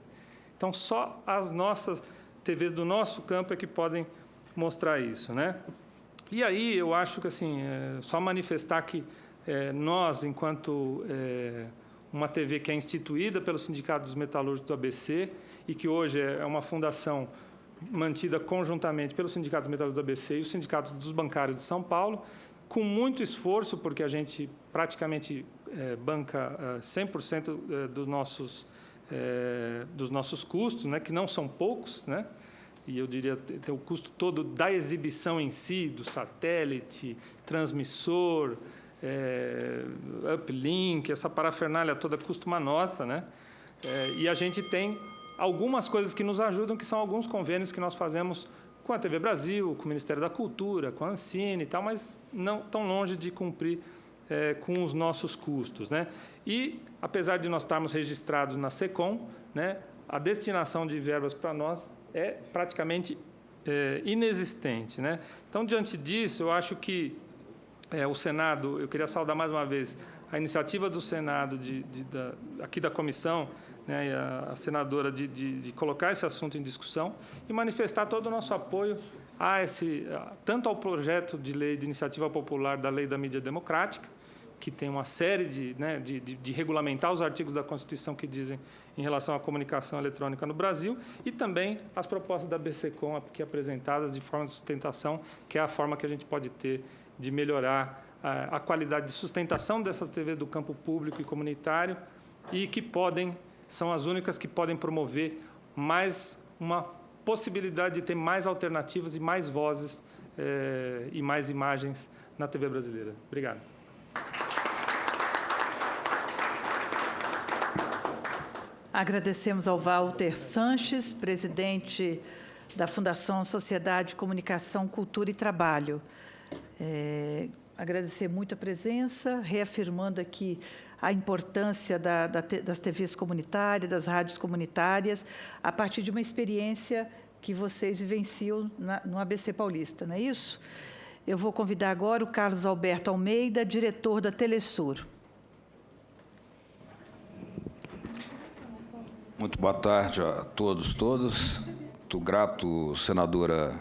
Então, só as nossas TVs do nosso campo é que podem mostrar isso, né? E aí, eu acho que, assim, só manifestar que nós, enquanto uma TV que é instituída pelo Sindicato dos Metalúrgicos do ABC e que hoje é uma fundação mantida conjuntamente pelo Sindicato dos Metalúrgicos do ABC e o Sindicato dos Bancários de São Paulo, com muito esforço, porque a gente praticamente banca 100% dos nossos custos, né, que não são poucos, né? E eu diria tem o custo todo da exibição em si, do satélite, transmissor, uplink, essa parafernália toda custa uma nota, né? E a gente tem algumas coisas que nos ajudam, que são alguns convênios que nós fazemos com a TV Brasil, com o Ministério da Cultura, com a Ancine e tal, mas não tão longe de cumprir com os nossos custos, né? E, apesar de nós estarmos registrados na SECOM, né, a destinação de verbas para nós é praticamente inexistente, né? Então, diante disso, eu acho que o Senado, eu queria saudar mais uma vez a iniciativa do Senado, aqui da comissão, né, e a senadora de colocar esse assunto em discussão e manifestar todo o nosso apoio tanto ao projeto de lei de iniciativa popular da Lei da Mídia Democrática, que tem uma série de regulamentar os artigos da Constituição que dizem em relação à comunicação eletrônica no Brasil, e também as propostas da BCCOM aqui apresentadas de forma de sustentação, que é a forma que a gente pode ter de melhorar a qualidade de sustentação dessas TVs do campo público e comunitário, e que são as únicas que podem promover mais uma possibilidade de ter mais alternativas e mais vozes e mais imagens na TV brasileira. Obrigado. Agradecemos ao Walter Sanches, presidente da Fundação Sociedade, Comunicação, Cultura e Trabalho. Agradecer muito a presença, reafirmando aqui a importância das TVs comunitárias, das rádios comunitárias, a partir de uma experiência que vocês vivenciam no ABC Paulista, não é isso? Eu vou convidar agora o Carlos Alberto Almeida, diretor da Telesur. Muito boa tarde a todos, todas. Muito grato, senadora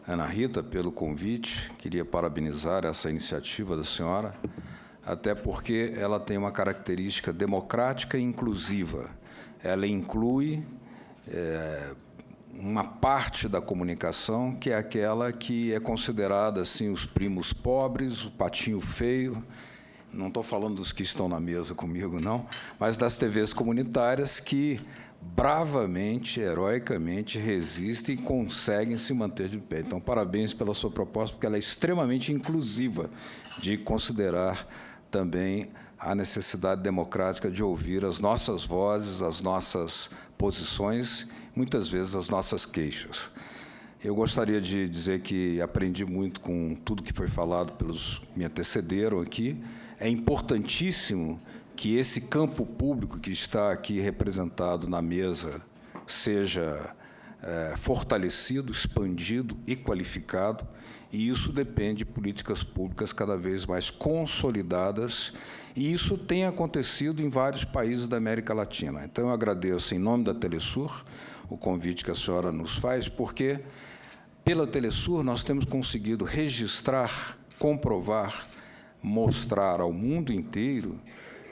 Ana Rita, pelo convite. Queria parabenizar essa iniciativa da senhora, até porque ela tem uma característica democrática e inclusiva. Ela inclui uma parte da comunicação, que é aquela que é considerada assim, os primos pobres, o patinho feio. Não estou falando dos que estão na mesa comigo, não, mas das TVs comunitárias que bravamente, heroicamente resistem e conseguem se manter de pé. Então, parabéns pela sua proposta, porque ela é extremamente inclusiva de considerar também a necessidade democrática de ouvir as nossas vozes, as nossas posições, muitas vezes as nossas queixas. Eu gostaria de dizer que aprendi muito com tudo que foi falado pelos que me antecederam aqui. É importantíssimo que esse campo público que está aqui representado na mesa seja fortalecido, expandido e qualificado, e isso depende de políticas públicas cada vez mais consolidadas, e isso tem acontecido em vários países da América Latina. Então, eu agradeço, em nome da Telesur, o convite que a senhora nos faz, porque, pela Telesur, nós temos conseguido registrar, comprovar, mostrar ao mundo inteiro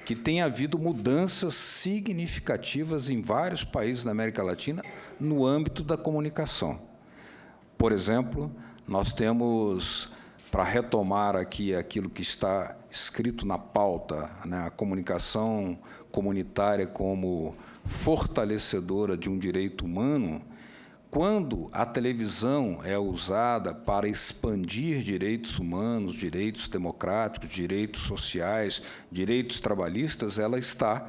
que tem havido mudanças significativas em vários países da América Latina no âmbito da comunicação. Por exemplo, nós temos, para retomar aqui aquilo que está escrito na pauta, né, a comunicação comunitária como fortalecedora de um direito humano, quando a televisão é usada para expandir direitos humanos, direitos democráticos, direitos sociais, direitos trabalhistas, ela está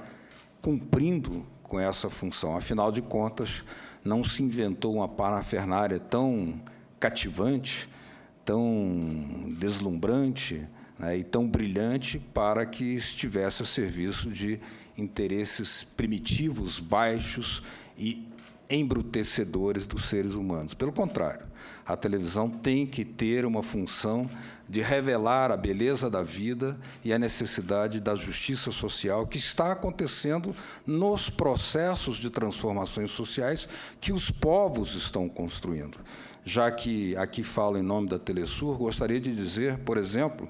cumprindo com essa função. Afinal de contas, não se inventou uma parafernália tão cativante, tão deslumbrante, né, e tão brilhante para que estivesse a serviço de interesses primitivos, baixos e embrutecedores dos seres humanos. Pelo contrário, a televisão tem que ter uma função de revelar a beleza da vida e a necessidade da justiça social que está acontecendo nos processos de transformações sociais que os povos estão construindo. Já que aqui falo em nome da Telesur, gostaria de dizer, por exemplo,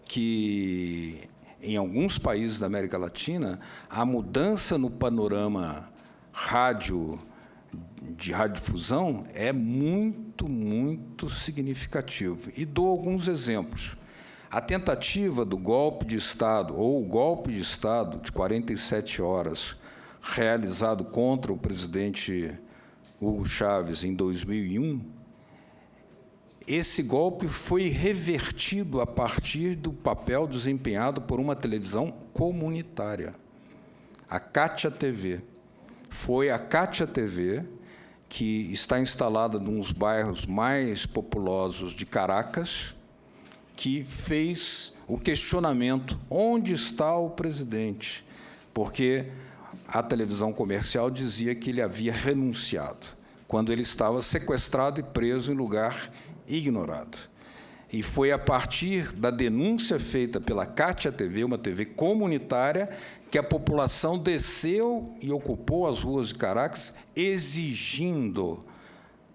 que em alguns países da América Latina, a mudança no panorama de radiodifusão é muito, muito significativo. E dou alguns exemplos. A tentativa do golpe de Estado, ou o golpe de Estado de 47 horas, realizado contra o presidente Hugo Chávez em 2001, esse golpe foi revertido a partir do papel desempenhado por uma televisão comunitária, a Cátia TV. Foi a Cátia TV, que está instalada nos bairros mais populosos de Caracas, que fez o questionamento: onde está o presidente? Porque a televisão comercial dizia que ele havia renunciado, quando ele estava sequestrado e preso em lugar ignorado. E foi a partir da denúncia feita pela Cátia TV, uma TV comunitária, que a população desceu e ocupou as ruas de Caracas, exigindo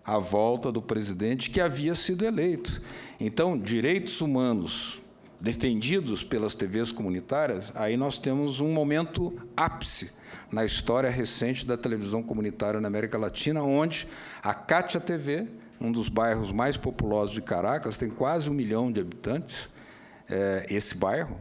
a volta do presidente que havia sido eleito. Então, direitos humanos defendidos pelas TVs comunitárias, aí nós temos um momento ápice na história recente da televisão comunitária na América Latina, onde a Cátia TV, um dos bairros mais populosos de Caracas, tem quase 1 milhão de habitantes, esse bairro,